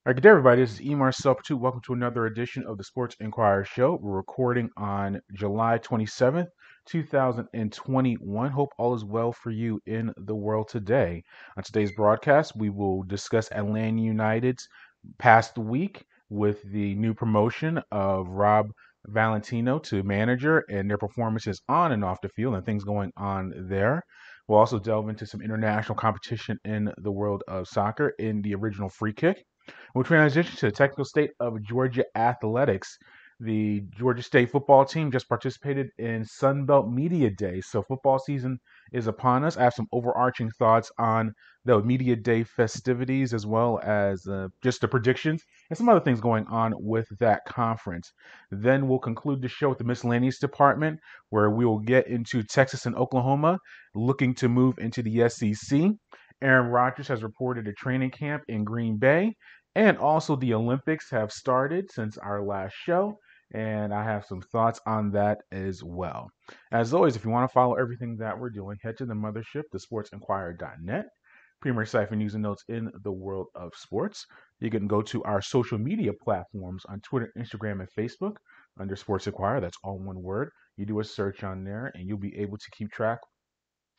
All right, good day, everybody. This is Emar Substitute. Welcome to another edition of the Sports Inquirer Show. We're recording on July 27th, 2021. Hope all is well for you in the world today. On today's broadcast, we will discuss Atlanta United's past week with the new promotion of Rob Valentino to manager and their performances on and off the field and things going on there. We'll also delve into some international competition in the world of soccer in the original free kick. We'll transition to the technical state of Georgia athletics. The Georgia State football team just participated in Sun Belt Media Day, so football season is upon us. I have some overarching thoughts on the Media Day festivities as well as just the predictions and some other things going on with that conference. Then we'll conclude the show with the Miscellaneous Department, where we will get into Texas and Oklahoma looking to move into the SEC. Aaron Rodgers has reported a training camp in Green Bay. And also, the Olympics have started since our last show, and I have some thoughts on that as well. As always, if you want to follow everything that we're doing, head to the mothership, thesportsinquirer.net, premier site for news and notes in the world of sports. You can go to our social media platforms on Twitter, Instagram, and Facebook under Sports Inquirer. That's all one word. You do a search on there, and you'll be able to keep track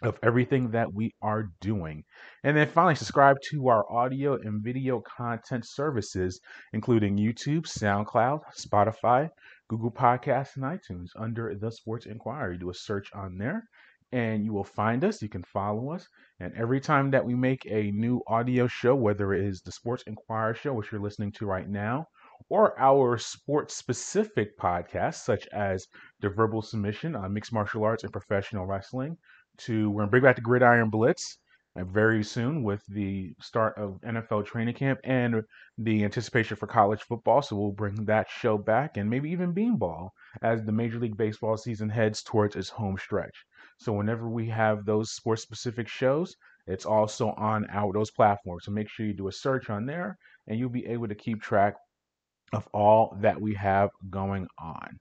of everything that we are doing. And then finally, subscribe to our audio and video content services, including YouTube, SoundCloud, Spotify, Google Podcasts, and iTunes under The Sports Inquirer. You do a search on there and you will find us. You can follow us. And every time that we make a new audio show, whether it is the Sports Inquirer Show, which you're listening to right now, or our sports specific podcasts, such as The Verbal Submission on mixed martial arts and professional wrestling, we're going to bring back the Gridiron Blitz very soon with the start of NFL training camp and the anticipation for college football. So we'll bring that show back and maybe even Beanball as the Major League Baseball season heads towards its home stretch. So whenever we have those sports specific shows, it's also on those platforms. So make sure you do a search on there and you'll be able to keep track of all that we have going on.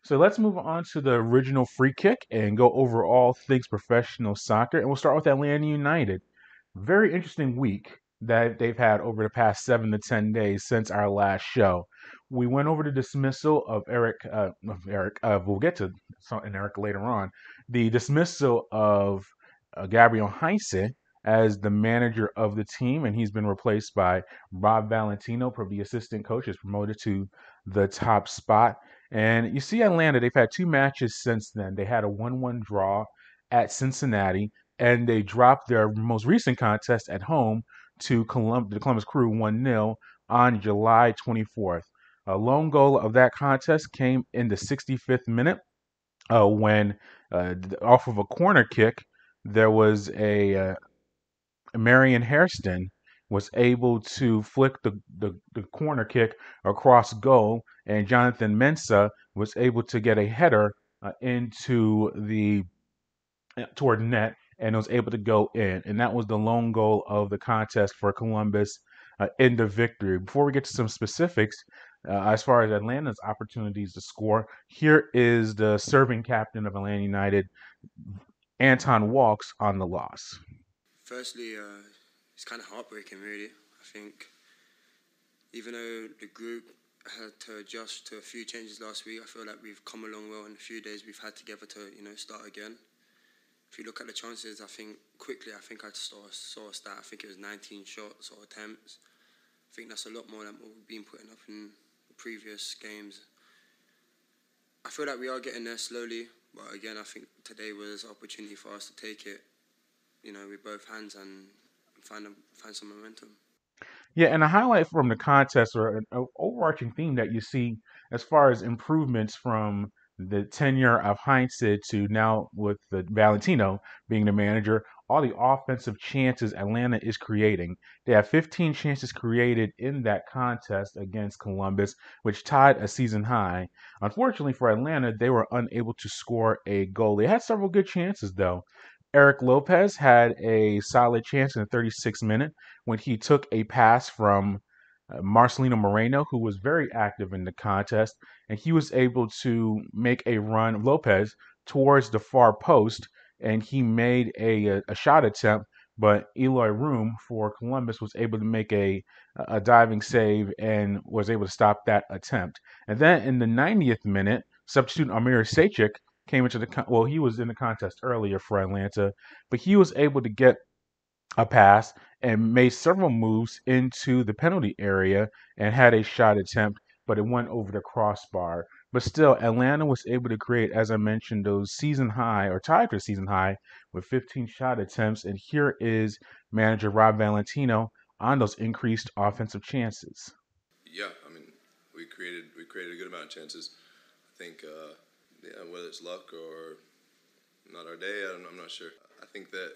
So let's move on to the original free kick and go over all things professional soccer. And we'll start with Atlanta United. Very interesting week that they've had over the past 7 to 10 days since our last show. We went over the dismissal of we'll get to Eric later on. The dismissal of Gabriel Heinze as the manager of the team, and he's been replaced by Rob Valentino, the assistant coach, is promoted to the top spot. And you see Atlanta, they've had two matches since then. They had a 1-1 draw at Cincinnati, and they dropped their most recent contest at home to the Columbus Crew 1-0 on July 24th. A lone goal of that contest came in the 65th minute when, off of a corner kick, there was a Marion Hairston was able to flick the corner kick across goal, and Jonathan Mensah was able to get a header into toward net and was able to go in. And that was the lone goal of the contest for Columbus in the victory. Before we get to some specifics, as far as Atlanta's opportunities to score, here is the serving captain of Atlanta United, Anton Walks, on the loss. Firstly, it's kind of heartbreaking, really. I think even though the group had to adjust to a few changes last week, I feel like we've come along well in the few days we've had together to, start again. If you look at the chances, I think I saw a stat. I think it was 19 shots or attempts. I think that's a lot more than what we've been putting up in the previous games. I feel like we are getting there slowly, but again, I think today was an opportunity for us to take it, with both hands and find some momentum. Yeah, and a highlight from the contest, or an overarching theme that you see as far as improvements from the tenure of Heinze to now with the Valentino being the manager, all the offensive chances Atlanta is creating. They have 15 chances created in that contest against Columbus, which tied a season high. Unfortunately for Atlanta, they were unable to score a goal. They had several good chances, though. Eric Lopez had a solid chance in the 36th minute when he took a pass from Marcelino Moreno, who was very active in the contest, and he was able to make a run, Lopez, towards the far post, and he made a shot attempt, but Eloy Room for Columbus was able to make a diving save and was able to stop that attempt. And then in the 90th minute, substitute Amir Sejcik came into well, he was in the contest earlier for Atlanta, but he was able to get a pass and made several moves into the penalty area and had a shot attempt, but it went over the crossbar. But still, Atlanta was able to create, as I mentioned, those season high or tied for season high with 15 shot attempts. And here is manager Rob Valentino on those increased offensive chances. Yeah, I mean, we created a good amount of chances. I think, whether it's luck or not our day, I'm not sure. I think that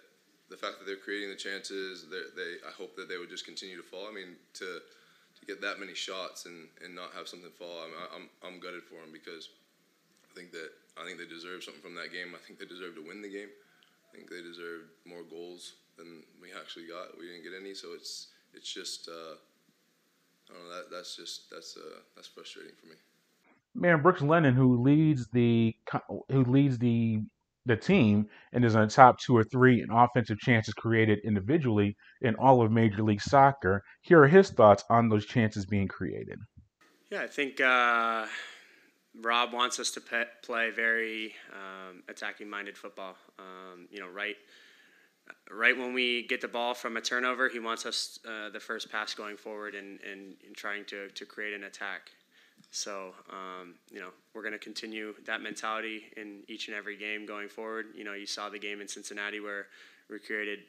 the fact that they're creating the chances, I hope that they would just continue to fall. I mean, to get that many shots and not have something fall, I'm gutted for them, because I think they deserve something from that game. I think they deserve to win the game. I think they deserve more goals than we actually got. We didn't get any, so it's just I don't know. That's frustrating for me. Man, Brooks Lennon, who leads the team and is in the top two or three in offensive chances created individually in all of Major League Soccer. Here are his thoughts on those chances being created. Yeah, I think Rob wants us to play very attacking-minded football. Right when we get the ball from a turnover, he wants us the first pass going forward and trying to create an attack. So, we're going to continue that mentality in each and every game going forward. You saw the game in Cincinnati where we created,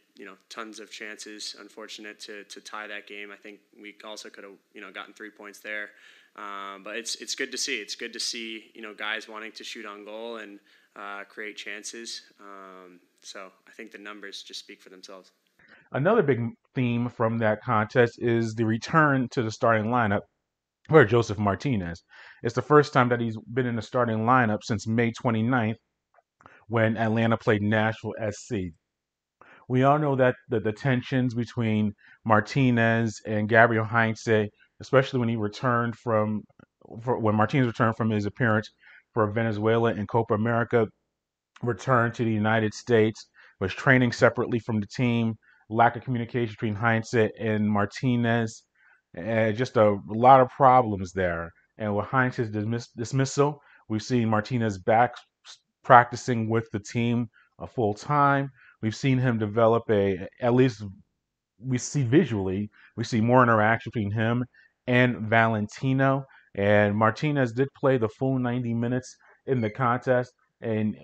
tons of chances. Unfortunate to tie that game. I think we also could have, gotten 3 points there. But it's good to see. It's good to see, guys wanting to shoot on goal and create chances. So I think the numbers just speak for themselves. Another big theme from that contest is the return to the starting lineup for Josef Martinez. It's the first time that he's been in the starting lineup since May 29th when Atlanta played Nashville SC. We all know that the tensions between Martinez and Gabriel Heinze, especially when Martinez returned from his appearance for Venezuela in Copa America, returned to the United States, was training separately from the team, lack of communication between Heinze and Martinez, and just a lot of problems there. And with Heinze's dismissal, we've seen Martinez back practicing with the team full time. We've seen him develop at least we see visually, we see more interaction between him and Valentino. And Martinez did play the full 90 minutes in the contest. And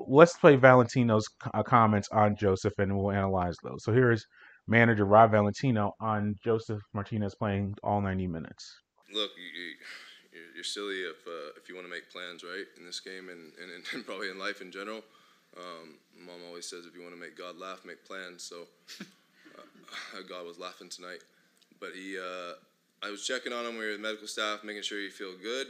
let's play Valentino's comments on Josef, and we'll analyze those. So here is manager Rob Valentino on Josef Martinez playing all 90 minutes. Look, you're silly if you want to make plans, right, in this game and probably in life in general. Mom always says if you want to make God laugh, make plans. So God was laughing tonight. But I was checking on him. We were with medical staff, making sure he feel good.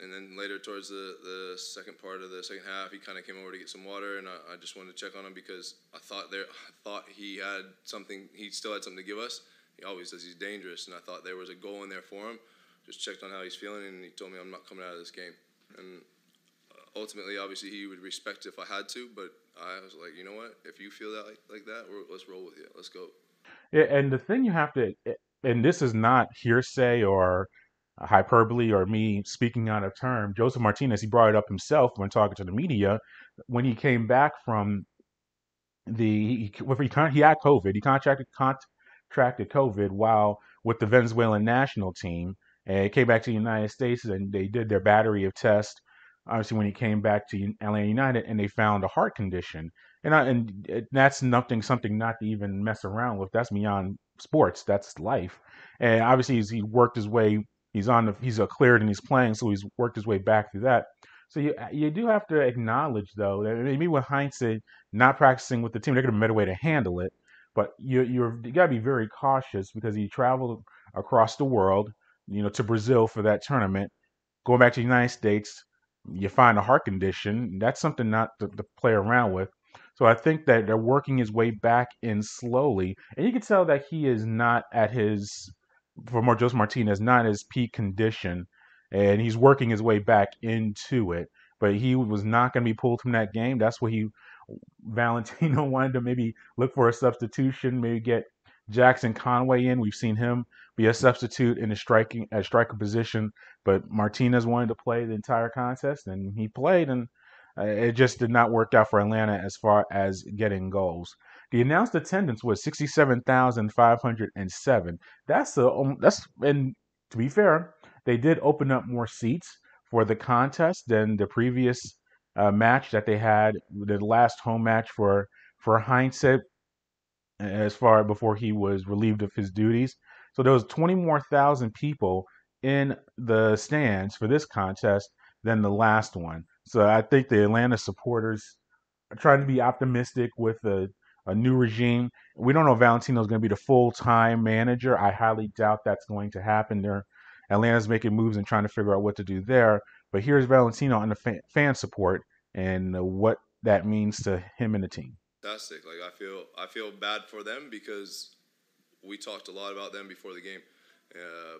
And then later towards the second part of the second half, he kind of came over to get some water, and I just wanted to check on him because I thought he had something. He still had something to give us. He always says he's dangerous, and I thought there was a goal in there for him. Just checked on how he's feeling, and he told me I'm not coming out of this game. And ultimately, obviously, he would respect if I had to, but I was like, you know what? If you feel that like that, let's roll with you. Let's go. Yeah, and the thing you have to, and this is not hearsay or hyperbole or me speaking out of term. Josef Martinez, he brought it up himself when talking to the media when he came back from he had COVID. He contracted COVID while with the Venezuelan national team, and he came back to the United States, and they did their battery of tests. Obviously, when he came back to Atlanta United, and they found a heart condition, and that's something not to even mess around with. That's beyond sports. That's life. And obviously, he worked his way. He's cleared and he's playing, so he's worked his way back through that. So you do have to acknowledge, though, that maybe with hindsight, not practicing with the team, they're going to have a better way to handle it. But you got to be very cautious because he traveled across the world, to Brazil for that tournament. Going back to the United States, you find a heart condition. That's something not to play around with. So I think that they're working his way back in slowly, and you can tell that he is not at his, for Josef Martinez, not his peak condition, and he's working his way back into it. But he was not going to be pulled from that game. That's what he Valentino wanted to maybe look for a substitution, maybe get Jackson Conway in. We've seen him be a substitute in a striker position, but Martinez wanted to play the entire contest, and he played, and it just did not work out for Atlanta as far as getting goals. The announced attendance was 67,507. That's and to be fair, they did open up more seats for the contest than the previous match that they had, the last home match for Heinz, as far before he was relieved of his duties. So there was 20 more thousand people in the stands for this contest than the last one. So I think the Atlanta supporters are trying to be optimistic with a new regime. We don't know if Valentino is going to be the full-time manager. I highly doubt that's going to happen. Atlanta's making moves and trying to figure out what to do there. But here's Valentino on the fan support and what that means to him and the team. Fantastic. Like I feel bad for them because we talked a lot about them before the game,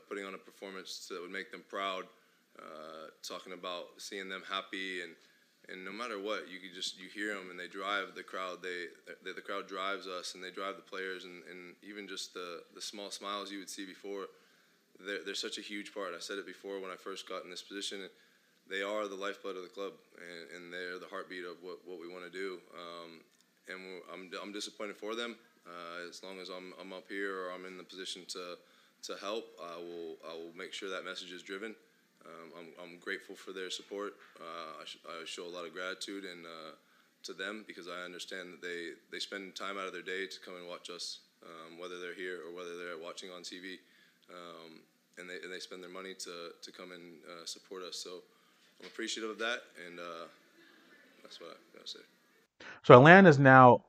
putting on a performance that would make them proud, talking about seeing them happy, and no matter what, you hear them and they drive the crowd. The crowd drives us and they drive the players, and even just the small smiles you would see before. They're such a huge part. I said it before when I first got in this position. They are the lifeblood of the club, and they're the heartbeat of what we want to do. And I'm disappointed for them. As long as I'm up here or I'm in the position to help, I will make sure that message is driven. I'm grateful for their support. I show a lot of gratitude and to them because I understand that they spend time out of their day to come and watch us, whether they're here or whether they're watching on TV, and they spend their money to come and support us. So I'm appreciative of that, and that's what I gotta say. So Atlanta's now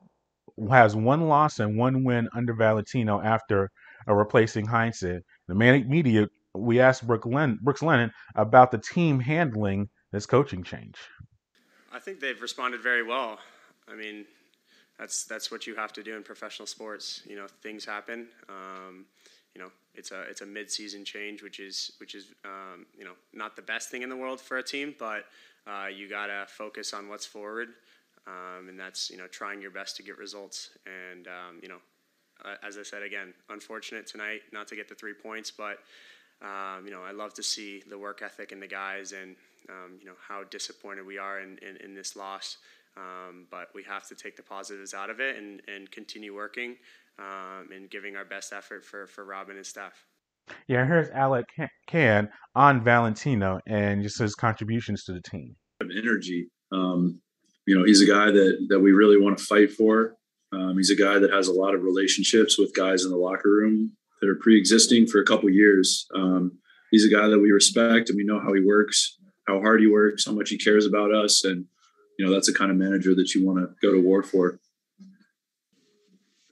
has one loss and one win under Valentino after replacing Heinz. The media, we asked Brooks Lennon about the team handling this coaching change. I think they've responded very well. I mean, that's what you have to do in professional sports. You know, things happen. You know, it's a mid-season change, which is you know, not the best thing in the world for a team, but you gotta focus on what's forward. And that's, you know, trying your best to get results. And, you know, as I said, again, unfortunate tonight not to get the 3 points, but, you know, I love to see the work ethic in the guys and, you know, how disappointed we are in this loss. But we have to take the positives out of it and continue working and giving our best effort for Rob and his staff. Yeah, here's Alec Kann on Valentino and just his contributions to the team. Energy. You know, he's a guy that we really want to fight for. He's a guy that has a lot of relationships with guys in the locker room that are pre-existing for a couple of years. He's a guy that we respect and we know how he works, how hard he works, how much he cares about us. And, you know, that's the kind of manager that you want to go to war for.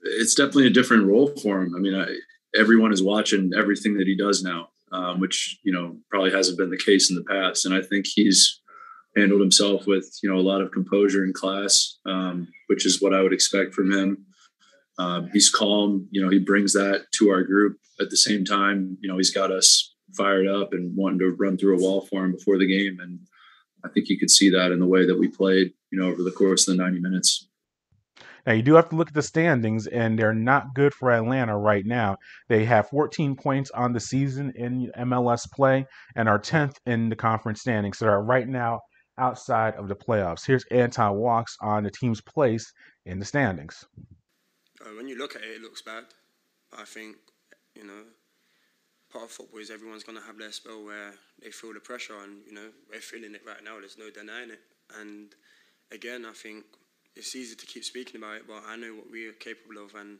It's definitely a different role for him. I mean, everyone is watching everything that he does now, which, you know, probably hasn't been the case in the past. And I think he's handled himself with, you know, a lot of composure and class, which is what I would expect from him. He's calm. You know, he brings that to our group. At the same time, you know, he's got us fired up and wanting to run through a wall for him before the game. And I think you could see that in the way that we played, you know, over the course of the 90 minutes. Now, you do have to look at the standings, and they're not good for Atlanta right now. They have 14 points on the season in MLS play and are 10th in the conference standings. So they're right now outside of the playoffs. Here's Anton walks on the team's place in the standings. When you look at it, it looks bad. I think, you know, part of football is everyone's going to have their spell where they feel the pressure, and, you know, we're feeling it right now. There's no denying it. And again, I think it's easy to keep speaking about it, but I know what we are capable of, and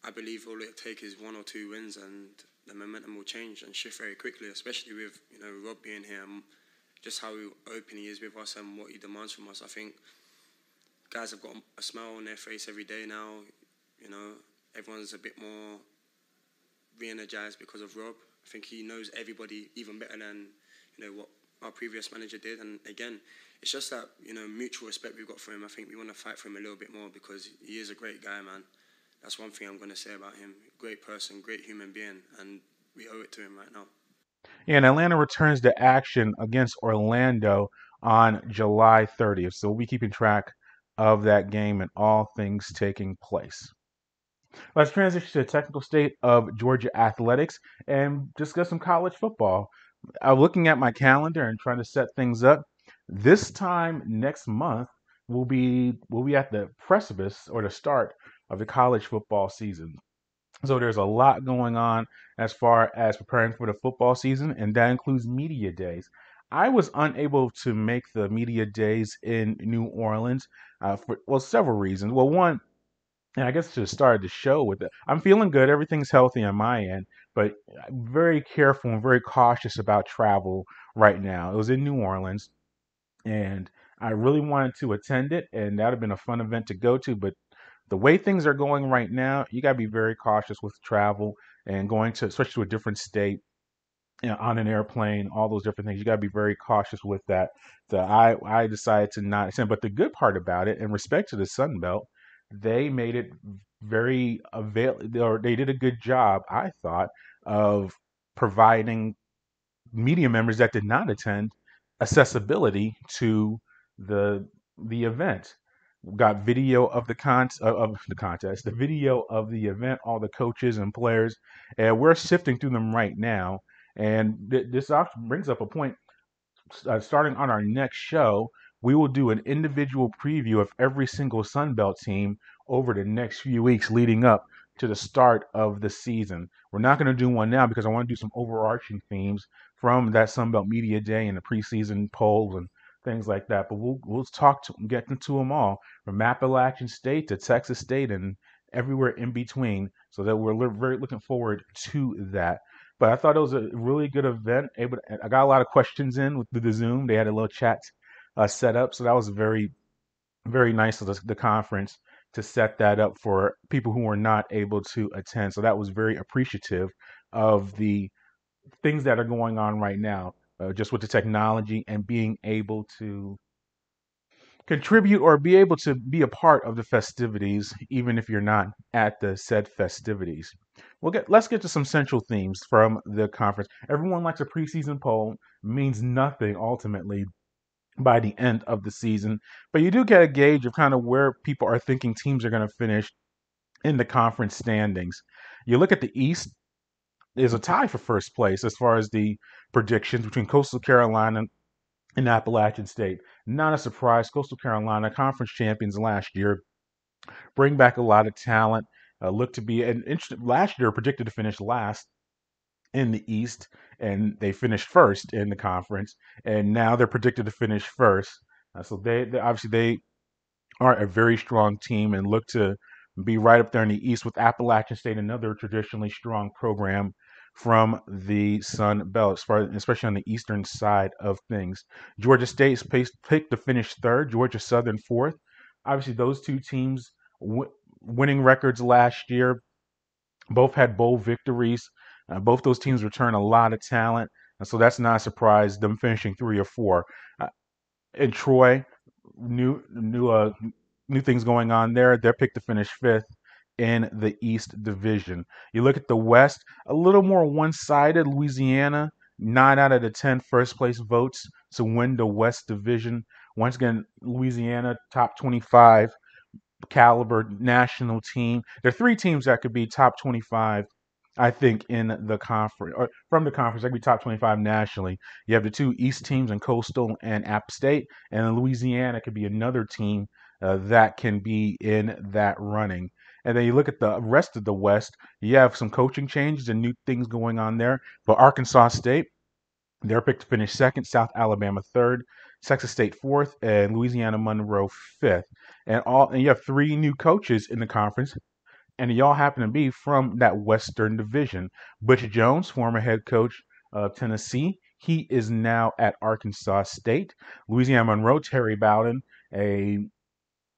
I believe all it takes is 1 or 2 wins and the momentum will change and shift very quickly, especially with, you know, Rob being here. Just how open he is with us and what he demands from us. I think guys have got a smile on their face every day now. You know, everyone's a bit more re-energized because of Rob. I think he knows everybody even better than, you know, what our previous manager did. And again, it's just that, you know, mutual respect we've got for him. I think we want to fight for him a little bit more because he is a great guy, man. That's one thing I'm going to say about him. Great person, great human being, and we owe it to him right now. And Atlanta returns to action against Orlando on July 30th. So we'll be keeping track of that game and all things taking place. Let's transition to the technical state of Georgia athletics and discuss some college football. I'm looking at my calendar and trying to set things up. This time next month, we'll be at the precipice or the start of the college football season. So there's a lot going on as far as preparing for the football season, and that includes media days. I was unable to make the media days in New Orleans for several reasons. Well, one, and I guess I should have started the show with it. I'm feeling good. Everything's healthy on my end, but I'm very careful and very cautious about travel right now. It was in New Orleans, and I really wanted to attend it, and that would have been a fun event to go to. But the way things are going right now, you got to be very cautious with travel and going to, especially to a different state, on an airplane, all those different things. You got to be very cautious with that. So I decided to not attend. But the good part about it, in respect to the Sun Belt, they made it very or they did a good job, I thought, of providing media members that did not attend accessibility to the the event. Got video of of the contest, the video of the event, all the coaches and players, and we're sifting through them right now. And this often brings up a point. Starting on our next show, we will do an individual preview of every single Sun Belt team over the next few weeks leading up to the start of the season. We're not going to do one now because I want to do some overarching themes from that Sun Belt Media Day and the preseason polls and things like that. But we'll get into them all from Appalachian State to Texas State and everywhere in between. So that we're very looking forward to that. But I thought it was a really good event. I got a lot of questions in with the Zoom. They had a little chat set up, so that was very, very nice of the conference to set that up for people who were not able to attend. So that was very appreciative of the things that are going on right now, just with the technology and being able to contribute or be able to be a part of the festivities, even if you're not at the said festivities. Let's get to some central themes from the conference. Everyone likes a preseason poll, means nothing ultimately by the end of the season, but you do get a gauge of kind of where people are thinking teams are going to finish in the conference standings. You look at the East, there's a tie for first place as far as the predictions between Coastal Carolina and Appalachian State. Not a surprise. Coastal Carolina, conference champions last year, bring back a lot of talent. Look to be an interesting. Last year, predicted to finish last in the East, and they finished first in the conference. And now they're predicted to finish first. So they obviously they are a very strong team and look to be right up there in the East with Appalachian State, another traditionally strong program from the Sun Belt, especially on the eastern side of things. Georgia State's picked to finish third, Georgia Southern fourth. Obviously, those two teams winning records last year, both had bowl victories. Both those teams return a lot of talent, and so that's not a surprise. Them finishing 3 or 4. In Troy, new things going on there. They're picked to finish fifth in the East Division. You look at the West, a little more one-sided. Louisiana, 9 out of the 10 first place votes to win the West Division. Once again, Louisiana, top 25 caliber national team. There are 3 teams that could be top 25, I think, in the conference, or from the conference, that could be top 25 nationally. You have the 2 East teams in Coastal and App State, and Louisiana could be another team that can be in that running. And then you look at the rest of the West, you have some coaching changes and new things going on there. But Arkansas State, they're picked to finish second, South Alabama third, Texas State fourth, and Louisiana Monroe fifth. And you have 3 new coaches in the conference, and y'all happen to be from that Western Division. Butch Jones, former head coach of Tennessee, he is now at Arkansas State. Louisiana Monroe, Terry Bowden, a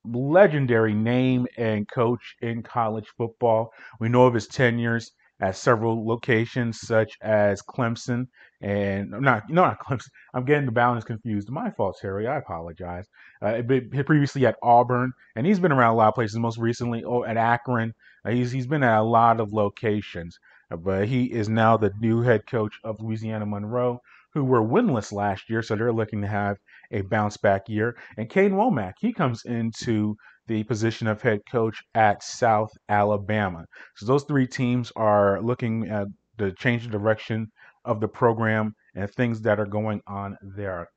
legendary name and coach in college football. We know of his tenures at several locations, such as Clemson and not Clemson. I'm getting the balance confused. My fault, Terry. I apologize. But previously at Auburn, and he's been around a lot of places. Most recently, at Akron. He's been at a lot of locations. but he is now the new head coach of Louisiana Monroe, who were winless last year, so they're looking to have a bounce back year. And Kane Womack, he comes into the position of head coach at South Alabama. So those three teams are looking at the change of direction of the program and things that are going on there.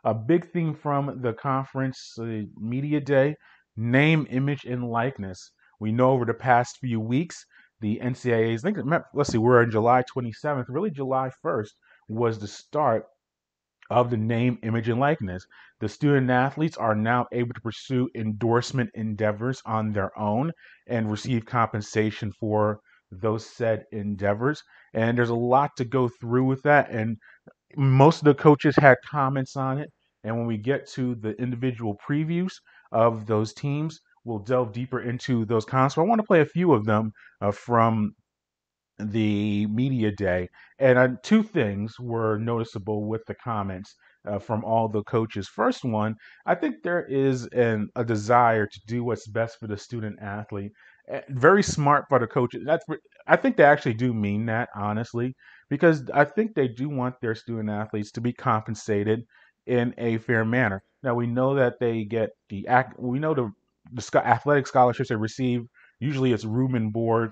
A big theme from the conference media day: name, image, and likeness. We know over the past few weeks, the NCAA's, let's see, we're in July 27th, really July 1st was the start of the name, image, and likeness. The student athletes are now able to pursue endorsement endeavors on their own and receive compensation for those said endeavors. And there's a lot to go through with that. And most of the coaches had comments on it. And when we get to the individual previews of those teams, we'll delve deeper into those comments. So I want to play a few of them from the media day. And two things were noticeable with the comments from all the coaches. First one, I think there is a desire to do what's best for the student athlete. Very smart by the coaches. I think they actually do mean that, honestly, because I think they do want their student athletes to be compensated in a fair manner. Now we know that they get we know the athletic scholarships they receive. Usually it's room and board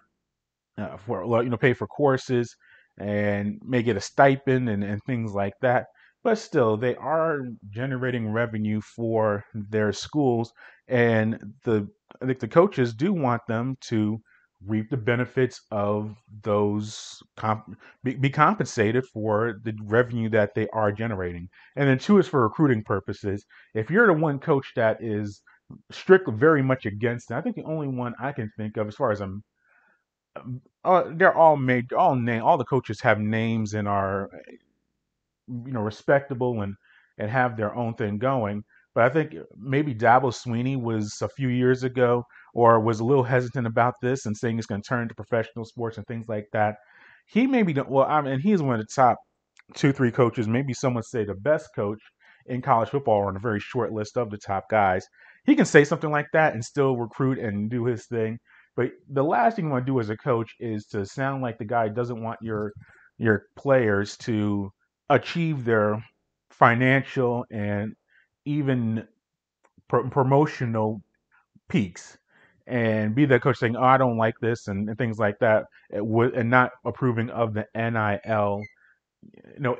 for pay for courses and may get a stipend and things like that. But still, they are generating revenue for their schools, and I think the coaches do want them to reap the benefits of those be compensated for the revenue that they are generating. And then two is for recruiting purposes. If you're the one coach that is strictly very much against it, I think the only one I can think of, as far as I'm they're all made all the coaches have names and are respectable and have their own thing going. But I think maybe Dabo Sweeney was a few years ago, or was a little hesitant about this and saying it's going to turn to professional sports and things like that. He maybe don't, well, I mean, he's one of the top 2, 3 coaches, maybe someone say the best coach in college football, or on a very short list of the top guys. He can say something like that and still recruit and do his thing. But the last thing you want to do as a coach is to sound like the guy who doesn't want your players to achieve their financial and even promotional peaks, and be that coach saying, "Oh, I don't like this," and things like that, and not approving of the NIL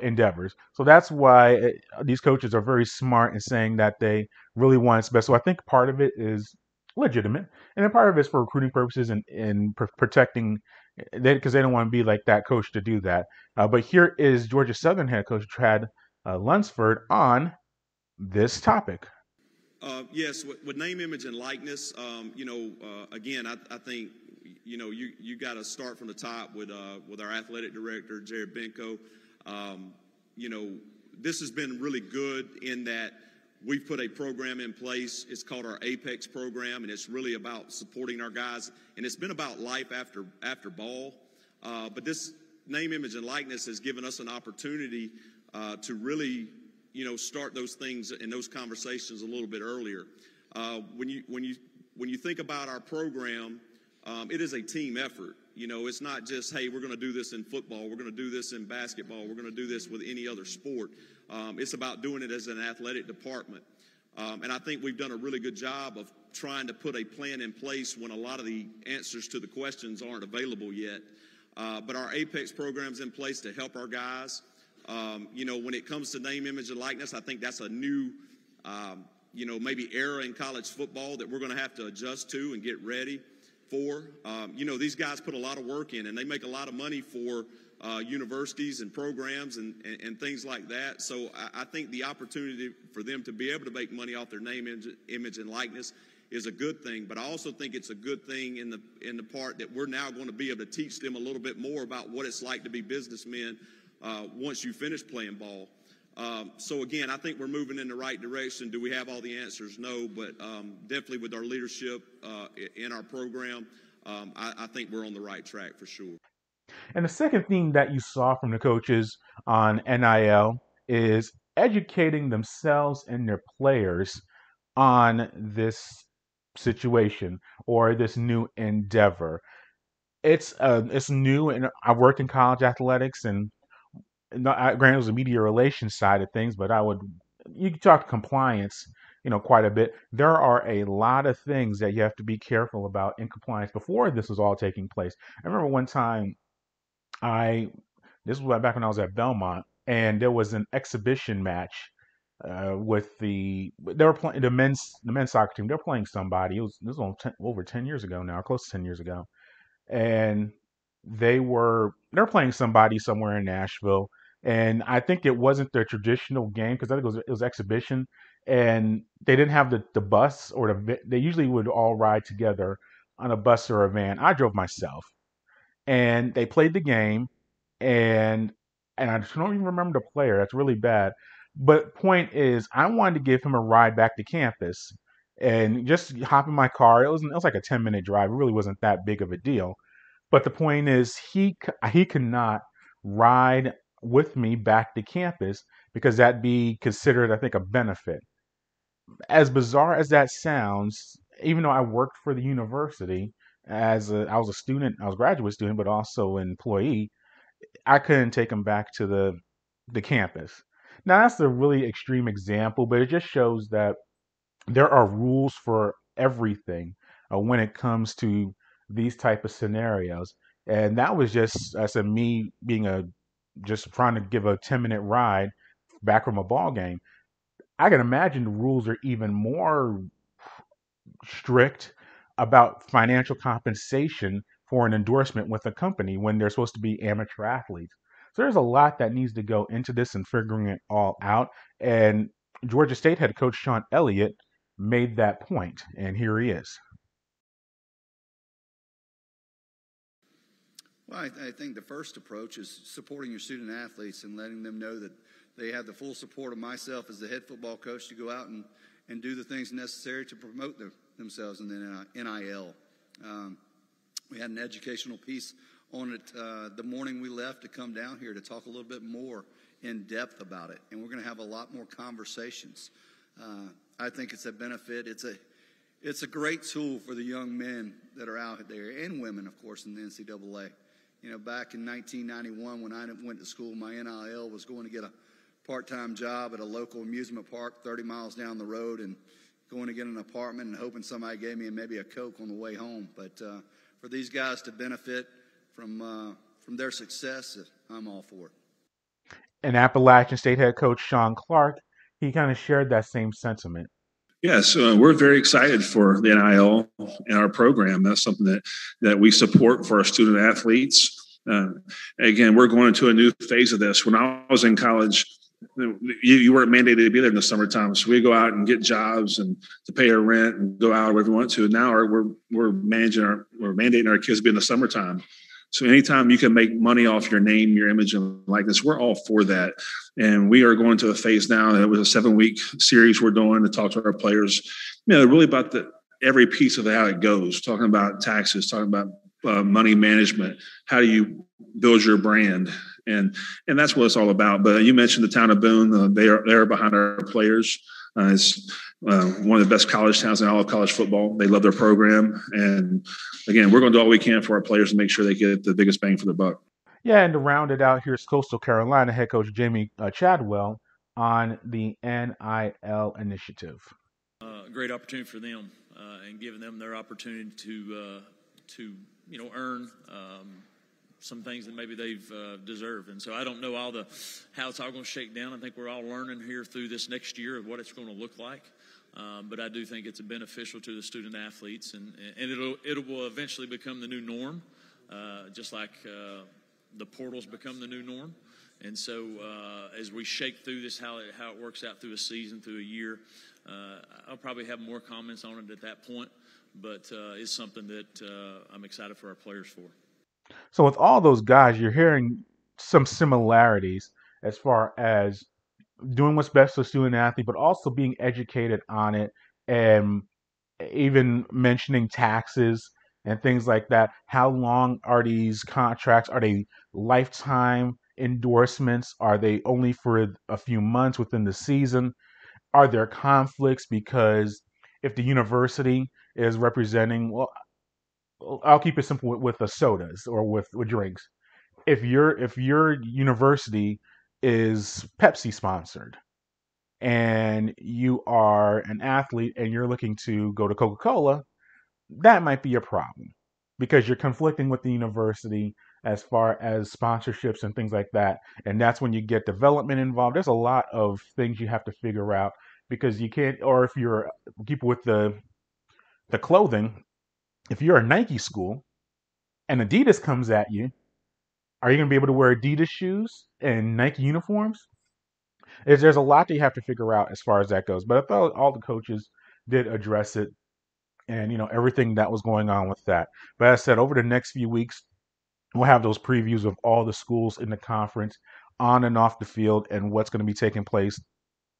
endeavors. So that's why these coaches are very smart in saying that they really want its best. So I think part of it is legitimate, and then part of it is for recruiting purposes and protecting, because they don't want to be like that coach to do that. But here is Georgia Southern head coach Trad Lunsford on this topic. Yes, with name, image, and likeness, again, I think, you got to start from the top with our athletic director, Jared Benko. This has been really good in that we've put a program in place. It's called our Apex program, and it's really about supporting our guys. And it's been about life after ball. But this name, image, and likeness has given us an opportunity to really, start those things and those conversations a little bit earlier. When you think about our program, it is a team effort. It's not just, hey, we're going to do this in football, we're going to do this in basketball, we're going to do this with any other sport. It's about doing it as an athletic department. And I think we've done a really good job of trying to put a plan in place when a lot of the answers to the questions aren't available yet. But our Apex program's in place to help our guys. When it comes to name, image, and likeness, I think that's a new, maybe era in college football that we're going to have to adjust to and get ready for. These guys put a lot of work in, and they make a lot of money for universities and programs and things like that. So I think the opportunity for them to be able to make money off their name, image, and likeness is a good thing. But I also think it's a good thing in the part that we're now going to be able to teach them a little bit more about what it's like to be businessmen once you finish playing ball. So again, I think we're moving in the right direction. Do we have all the answers? No, but definitely with our leadership in our program, I think we're on the right track for sure. And the second theme that you saw from the coaches on NIL is educating themselves and their players on this situation or this new endeavor. it's new, and I worked in college athletics, and granted it was the media relations side of things, but you can talk compliance, quite a bit. There are a lot of things that you have to be careful about in compliance before this was all taking place. I remember one time I this was back when I was at Belmont, and there was an exhibition match with they were playing the men's soccer team. They're playing somebody. This was over 10 years ago now, close to 10 years ago, and they're playing somebody somewhere in Nashville, and I think it wasn't their traditional game because I think it was exhibition, and they didn't have the bus or they usually would all ride together on a bus or a van. I drove myself, and they played the game, and I don't even remember the player. That's really bad. But point is, I wanted to give him a ride back to campus, and just hop in my car. It was like a 10-minute drive. It really wasn't that big of a deal. But the point is, he could not ride with me back to campus because that'd be considered, I think, a benefit. As bizarre as that sounds, even though I worked for the university I was a student, I was a graduate student, but also an employee, I couldn't take him back to the campus. Now that's a really extreme example, but it just shows that there are rules for everything when it comes to these type of scenarios. And that was just, I said, me being just trying to give a 10-minute ride back from a ball game. I can imagine the rules are even more strict about financial compensation for an endorsement with a company when they're supposed to be amateur athletes. So there's a lot that needs to go into this and figuring it all out. And Georgia State head coach Shawn Elliott made that point, and here he is. Well, I think the first approach is supporting your student athletes and letting them know that they have the full support of myself as the head football coach to go out and do the things necessary to promote themselves in the NIL. We had an educational piece on it the morning we left to come down here to talk a little bit more in depth about it, and we're going to have a lot more conversations. I think it's a benefit. It's a great tool for the young men that are out there, and women, of course, in the NCAA. Back in 1991 when I went to school, my NIL was going to get a part-time job at a local amusement park 30 miles down the road and going to get an apartment and hoping somebody gave me maybe a Coke on the way home. But for these guys to benefit from their success, I'm all for it. And Appalachian State head coach Sean Clark, he kind of shared that same sentiment. Yes, we're very excited for the NIL in our program. That's something that we support for our student athletes. Again, we're going into a new phase of this. When I was in college, you weren't mandated to be there in the summertime, so we go out and get jobs and to pay our rent and go out wherever we want to. Now we're mandating our kids to be in the summertime. So anytime you can make money off your name, your image, and likeness, we're all for that. And we are going to a phase now. It was a 7-week series we're doing to talk to our players, really about every piece of how it goes, talking about taxes, talking about money management. How do you build your brand? And that's what it's all about. But you mentioned the town of Boone. They're behind our players. It's one of the best college towns in all of college football. They love their program. And, again, we're going to do all we can for our players to make sure they get the biggest bang for their buck. Yeah, and to round it out, here's Coastal Carolina head coach Jamie Chadwell on the NIL initiative. Great opportunity for them and giving them their opportunity to earn some things that maybe they've deserved. And so I don't know how it's all going to shake down. I think we're all learning here through this next year of what it's going to look like. But I do think it's beneficial to the student athletes, and it will eventually become the new norm, just like the portals become the new norm. And so as we shake through this, how it works out through a season, through a year, I'll probably have more comments on it at that point. But it's something that I'm excited for our players for. So with all those guys, you're hearing some similarities as far as doing what's best for the student athlete, but also being educated on it, and even mentioning taxes and things like that. How long are these contracts? Are they lifetime endorsements? Are they only for a few months within the season? Are there conflicts? Because if the university is representing, well, I'll keep it simple with the sodas or with drinks. If your university is Pepsi sponsored and you are an athlete and you're looking to go to Coca-Cola, that might be a problem because you're conflicting with the university as far as sponsorships and things like that. And that's when you get development involved. There's a lot of things you have to figure out because you can't, or if you're people with the clothing, if you're a Nike school and Adidas comes at you, are you going to be able to wear Adidas shoes and Nike uniforms? There's a lot that you have to figure out as far as that goes. But I thought all the coaches did address it and everything that was going on with that. But as I said, over the next few weeks, we'll have those previews of all the schools in the conference on and off the field and what's going to be taking place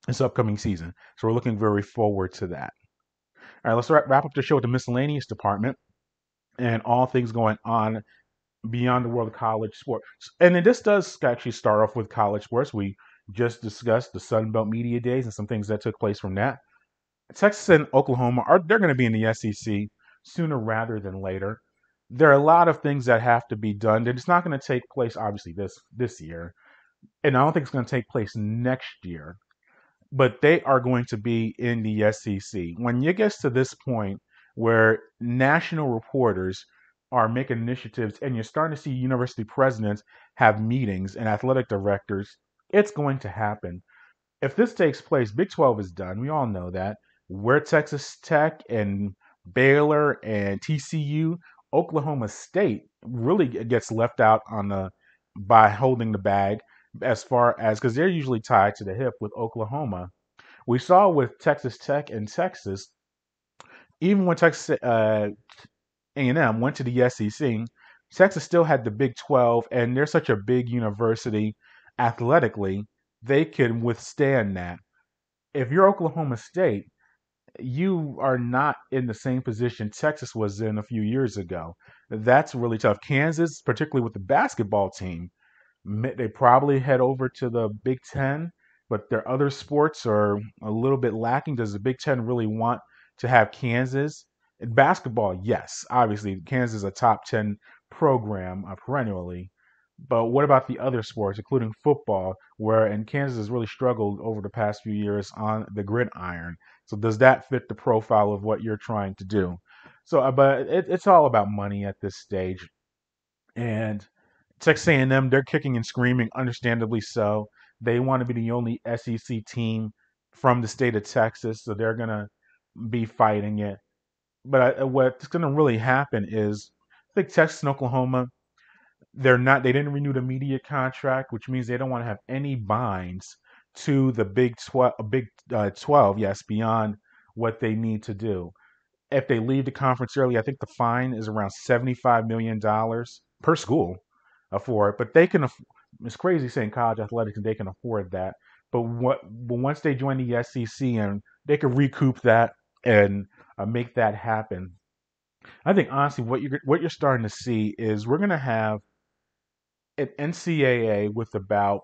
this upcoming season. So we're looking very forward to that. All right, let's wrap up the show with the miscellaneous department and all things going on beyond the world of college sports. And then this does actually start off with college sports. We just discussed the Sun Belt Media Days and some things that took place from that. Texas and Oklahoma they're going to be in the SEC sooner rather than later. There are a lot of things that have to be done. It's not going to take place obviously this year, and I don't think it's going to take place next year. But they are going to be in the SEC. When it gets to this point where national reporters are making initiatives and you're starting to see university presidents have meetings and athletic directors, it's going to happen. If this takes place, Big 12 is done. We all know that. Where Texas Tech and Baylor and TCU, Oklahoma State really gets left out by holding the bag as far as because they're usually tied to the hip with Oklahoma. We saw with Texas Tech and Texas, even when Texas A&M went to the SEC, Texas still had the Big 12, and they're such a big university athletically, they can withstand that. If you're Oklahoma State, you are not in the same position Texas was in a few years ago. That's really tough. Kansas, particularly with the basketball team, they probably head over to the Big Ten, but their other sports are a little bit lacking. Does the Big Ten really want to have Kansas? In basketball, yes. Obviously, Kansas is a top 10 program perennially. But what about the other sports, including football, and Kansas has really struggled over the past few years on the gridiron? So does that fit the profile of what you're trying to do? So, but it's all about money at this stage. And Texas A&M, they're kicking and screaming, understandably so. They want to be the only SEC team from the state of Texas, so they're gonna be fighting it. But what's gonna really happen is, I think Texas and Oklahoma, they didn't renew the media contract, which means they don't want to have any binds to the Big 12, yes, beyond what they need to do. If they leave the conference early, I think the fine is around $75 million per school for it. But it's crazy saying college athletics and they can afford that. But once they join the SEC and they can recoup that and make that happen. I think honestly, what you're starting to see is we're going to have an NCAA with about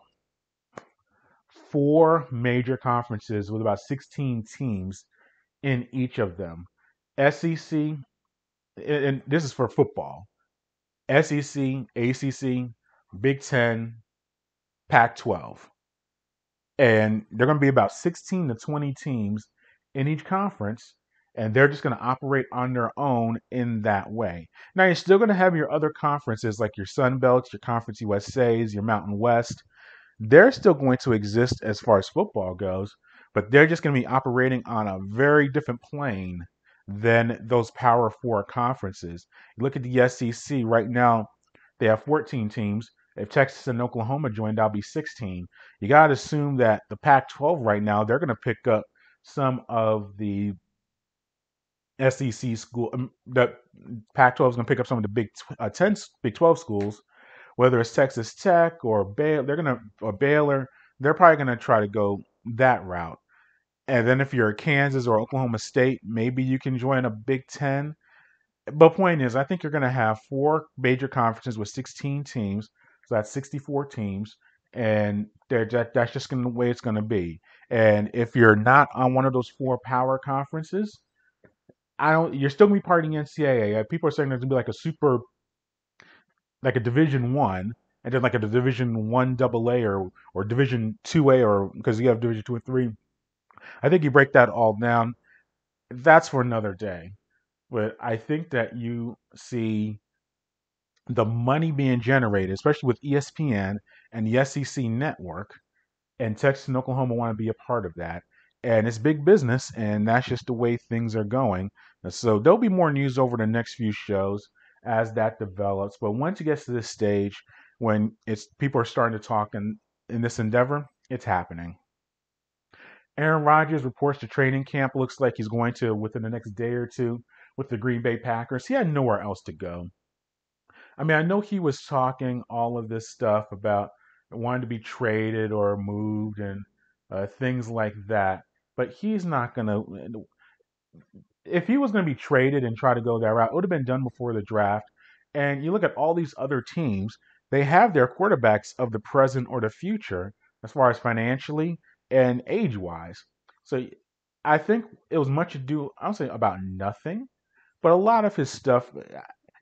4 major conferences with about 16 teams in each of them. SEC, and this is for football. SEC, ACC, Big Ten, Pac-12. And they're going to be about 16 to 20 teams in each conference, and they're just going to operate on their own in that way. Now, you're still going to have your other conferences like your Sun Belts, your Conference USAs, your Mountain West. They're still going to exist as far as football goes, but they're just going to be operating on a very different plane than those Power 4 conferences. You look at the SEC right now, they have 14 teams. If Texas and Oklahoma join, that'll be 16. You got to assume that the Pac-12 right now, they're going to pick up some of the SEC school. The Pac-12 is going to pick up some of the Big 12 schools, whether it's Texas Tech or Baylor. They're probably going to try to go that route. And then if you're Kansas or Oklahoma State, maybe you can join a Big Ten. But point is, I think you're going to have 4 major conferences with 16 teams. So that's 64 teams. And that's just the way it's going to be. And if you're not on one of those 4 power conferences, You're still gonna be part of the NCAA. People are saying there's gonna be like a super, like a Division One, and then like a Division One AA or Division 2A, or because you have Division 2 and 3. I think you break that all down. That's for another day. But I think that you see the money being generated, especially with ESPN and the SEC network, and Texas and Oklahoma want to be a part of that. And it's big business, and that's just the way things are going. So there'll be more news over the next few shows as that develops. But once it gets to this stage, when it's people are starting to talk in this endeavor, it's happening. Aaron Rodgers reports to training camp. Looks like he's going to within the next day or two with the Green Bay Packers. He had nowhere else to go. I mean, I know he was talking all of this stuff about wanting to be traded or moved and things like that, but he's not going to. If he was going to be traded and try to go that route, it would have been done before the draft. And you look at all these other teams, they have their quarterbacks of the present or the future as far as financially and age wise. So I think it was much ado, I don't say about nothing, but a lot of his stuff.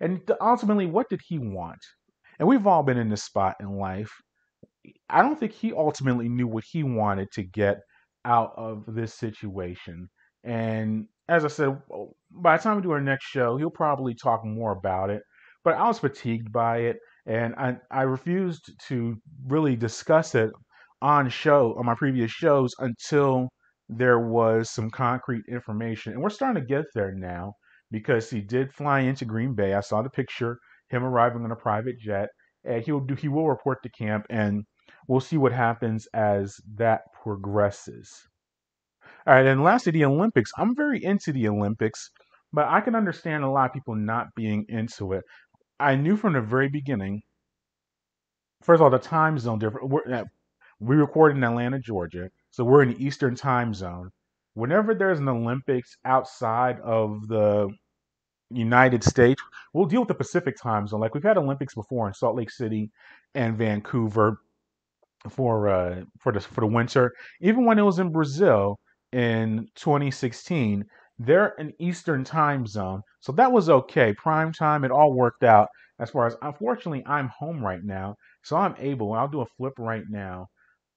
And ultimately, what did he want? And we've all been in this spot in life. I don't think he ultimately knew what he wanted to get out of this situation. And as I said, by the time we do our next show, he'll probably talk more about it. But I was fatigued by it, and I refused to really discuss it on my previous shows until there was some concrete information. And we're starting to get there now because he did fly into Green Bay. I saw the picture, him arriving on a private jet, and he will report to camp, and we'll see what happens as that progresses. All right, and lastly, the Olympics. I'm very into the Olympics, but I can understand a lot of people not being into it. I knew from the very beginning. First of all, the time zone different. We record in Atlanta, Georgia, so we're in the Eastern time zone. Whenever there's an Olympics outside of the United States, we'll deal with the Pacific time zone. Like we've had Olympics before in Salt Lake City and Vancouver for the winter. Even when it was in Brazil in 2016, they're an Eastern time zone, so that was okay. Prime time, it all worked out. As far as unfortunately, I'm home right now, so I'm able. I'll do a flip right now.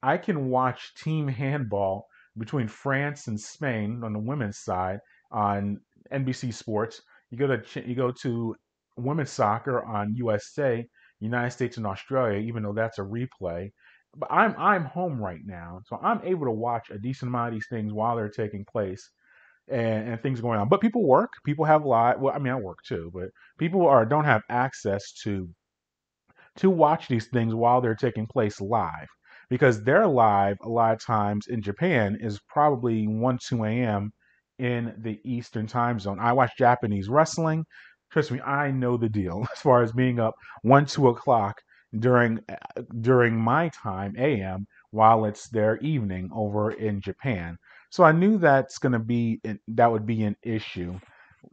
I can watch team handball between France and Spain on the women's side on NBC Sports. You go to women's soccer on USA, United States and Australia, even though that's a replay. But I'm home right now, so I'm able to watch a decent amount of these things while they're taking place and things going on. But people work, people have live. Well, I mean, I work too, but people don't have access to watch these things while they're taking place live because they're live a lot of times in Japan is probably 1-2 a.m. in the Eastern time zone. I watch Japanese wrestling. Trust me, I know the deal as far as being up 1-2 o'clock during my time AM while it's their evening over in Japan. So I knew that would be an issue.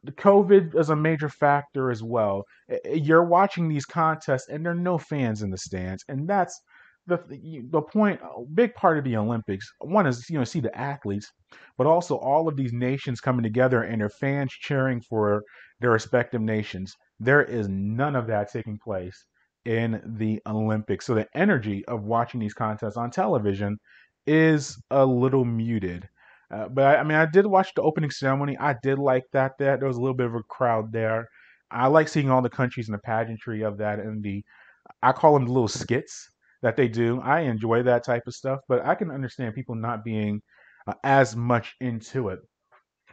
The COVID is a major factor as well. You're watching these contests and there are no fans in the stands, and that's the point. A big part of the Olympics, one is see the athletes, but also all of these nations coming together and their fans cheering for their respective nations. There is none of that taking place in the Olympics. So the energy of watching these contests on television is a little muted. But I mean, I did watch the opening ceremony. I did like that. There was a little bit of a crowd there. I like seeing all the countries and the pageantry of that, and I call them the little skits that they do. I enjoy that type of stuff, but I can understand people not being as much into it.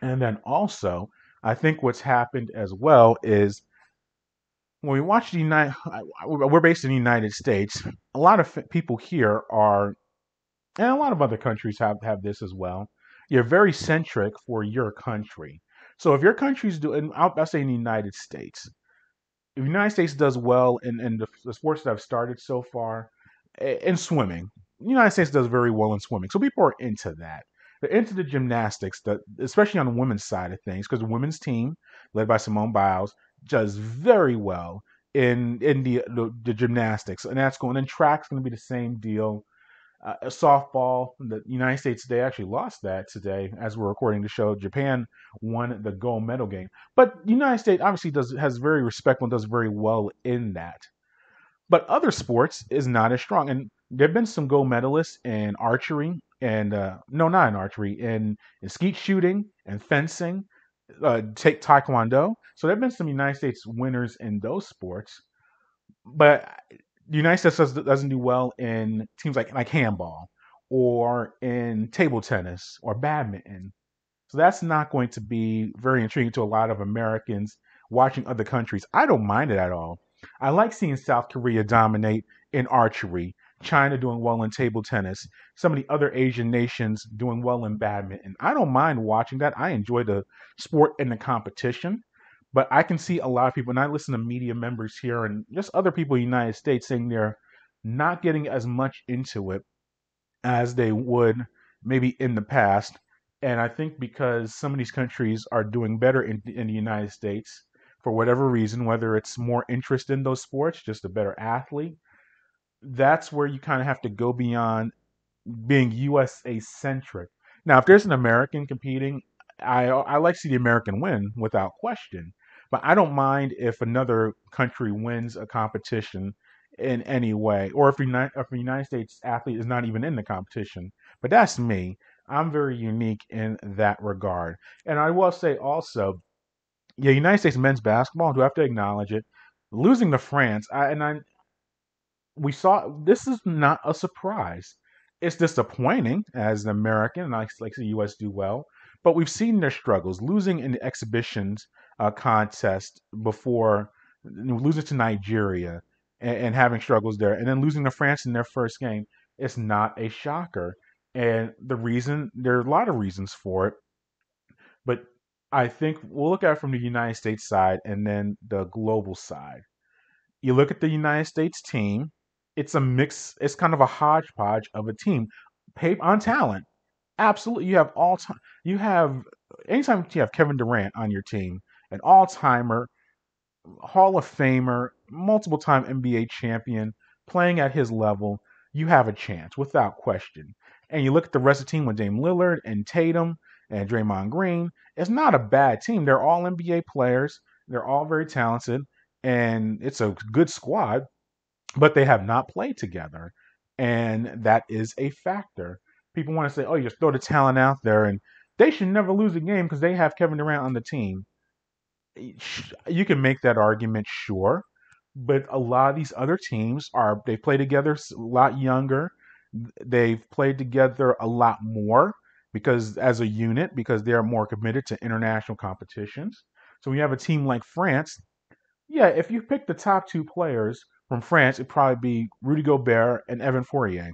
And then also, I think what's happened as well is when we watch we're based in the United States. A lot of people here are, and a lot of other countries have this as well. You're very centric for your country. So if your country's doing, I'll say in the United States, if the United States does well in the sports that have started so far, in swimming, the United States does very well in swimming. So people are into that. They're into the gymnastics, especially on the women's side of things, because the women's team, led by Simone Biles, does very well in the gymnastics, and that's going. And track's going to be the same deal. Softball, the United States, they actually lost that today as we're recording the show. Japan won the gold medal game. But the United States obviously has very respectful and does very well in that. But other sports is not as strong. And there have been some gold medalists in archery and no, not in archery, in skeet shooting and fencing, take taekwondo. So there have been some United States winners in those sports. But the United States doesn't do well in teams like handball or in table tennis or badminton. So that's not going to be very intriguing to a lot of Americans watching other countries. I don't mind it at all. I like seeing South Korea dominate in archery, China doing well in table tennis, some of the other Asian nations doing well in badminton. I don't mind watching that. I enjoy the sport and the competition. But I can see a lot of people, and I listen to media members here and just other people in the United States saying they're not getting as much into it as they would maybe in the past. And I think because some of these countries are doing better in the United States for whatever reason, whether it's more interest in those sports, just a better athlete, that's where you kind of have to go beyond being USA centric. Now, if there's an American competing, I like to see the American win without question. But I don't mind if another country wins a competition in any way, or if a United States athlete is not even in the competition. But that's me. I'm very unique in that regard. And I will say also, yeah, United States men's basketball, do I have to acknowledge it? Losing to France, we saw this is not a surprise. It's disappointing as an American, and I like the U.S. do well, but we've seen their struggles. Losing in the exhibitions contest before, losing to Nigeria and having struggles there, and then losing to France in their first game. It's not a shocker, and there are a lot of reasons for it, but I think we'll look at it from the United States side and then the global side. You look at the United States team, it's a mix, it's kind of a hodgepodge of a team. On talent, absolutely. You have, anytime you have Kevin Durant on your team, an all timer, Hall of Famer, multiple time NBA champion, playing at his level, you have a chance without question. And you look at the rest of the team with Dame Lillard and Tatum and Draymond Green, it's not a bad team. They're all NBA players, they're all very talented, and it's a good squad, but they have not played together. And that is a factor. People want to say, oh, you just throw the talent out there, and they should never lose a game because they have Kevin Durant on the team. You can make that argument, sure, but a lot of these other teams they play together a lot younger. They've played together a lot more because as a unit, because they're more committed to international competitions. So when you have a team like France, yeah, if you pick the top two players from France, it'd probably be Rudy Gobert and Evan Fournier.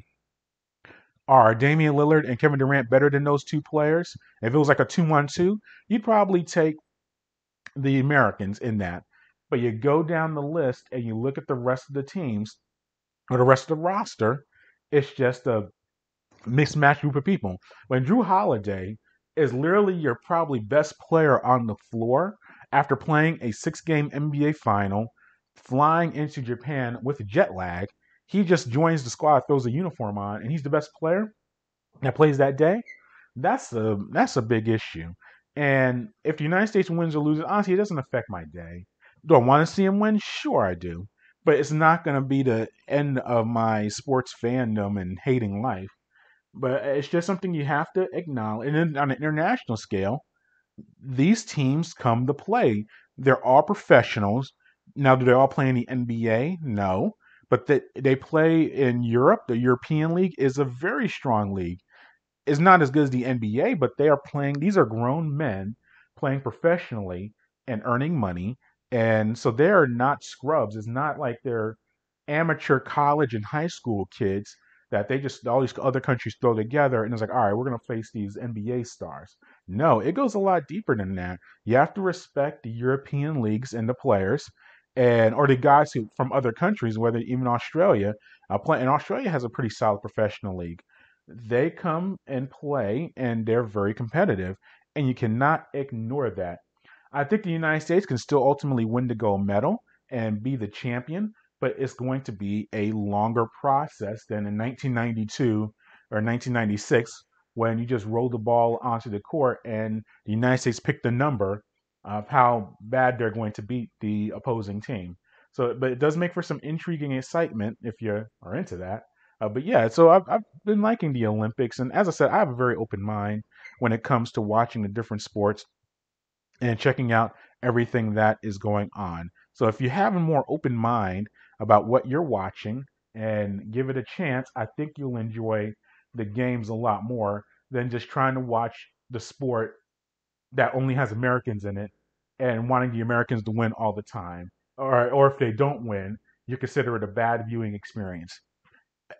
Are Damian Lillard and Kevin Durant better than those two players? If it was like a 2-1-2, you'd probably take the Americans in that. But you go down the list and you look at the rest of the teams or the rest of the roster, it's just a mixed match group of people. When Drew Holiday is literally your probably best player on the floor after playing a 6-game NBA final, flying into Japan with jet lag, he just joins the squad, throws a uniform on, and he's the best player that plays that day. That's a big issue. And if the United States wins or loses, honestly, it doesn't affect my day. Do I want to see him win? Sure, I do. But it's not going to be the end of my sports fandom and hating life. But it's just something you have to acknowledge. And then on an international scale, these teams come to play. They're all professionals. Now, do they all play in the NBA? No. But they play in Europe. The European League is a very strong league. It's not as good as the NBA, but they are playing. These are grown men playing professionally and earning money. And so they are not scrubs. It's not like they're amateur college and high school kids that they just, all these other countries throw together and it's like, all right, we're going to face these NBA stars. No, it goes a lot deeper than that. You have to respect the European leagues and the players or the guys from other countries, whether even Australia, and Australia has a pretty solid professional league. They come and play and they're very competitive and you cannot ignore that. I think the United States can still ultimately win the gold medal and be the champion, but it's going to be a longer process than in 1992 or 1996 when you just roll the ball onto the court and the United States picked the number of how bad they're going to beat the opposing team. So, but it does make for some intriguing excitement if you are into that. But yeah, so I've been liking the Olympics, and as I said, I have a very open mind when it comes to watching the different sports and checking out everything that is going on. So if you have a more open mind about what you're watching and give it a chance, I think you'll enjoy the games a lot more than just trying to watch the sport that only has Americans in it and wanting the Americans to win all the time. Or if they don't win, you consider it a bad viewing experience.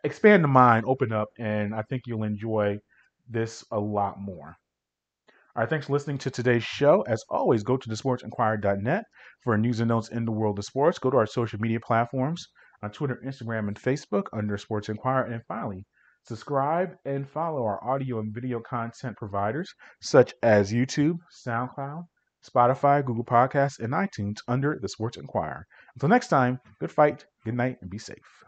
Expand the mind, open up, and I think you'll enjoy this a lot more. All right, thanks for listening to today's show. As always, go to thesportsinquirer.net for news and notes in the world of sports. Go to our social media platforms on Twitter, Instagram, and Facebook under Sports Inquirer. And finally, subscribe and follow our audio and video content providers such as YouTube, SoundCloud, Spotify, Google Podcasts, and iTunes under the Sports Inquirer. Until next time, good fight, good night, and be safe.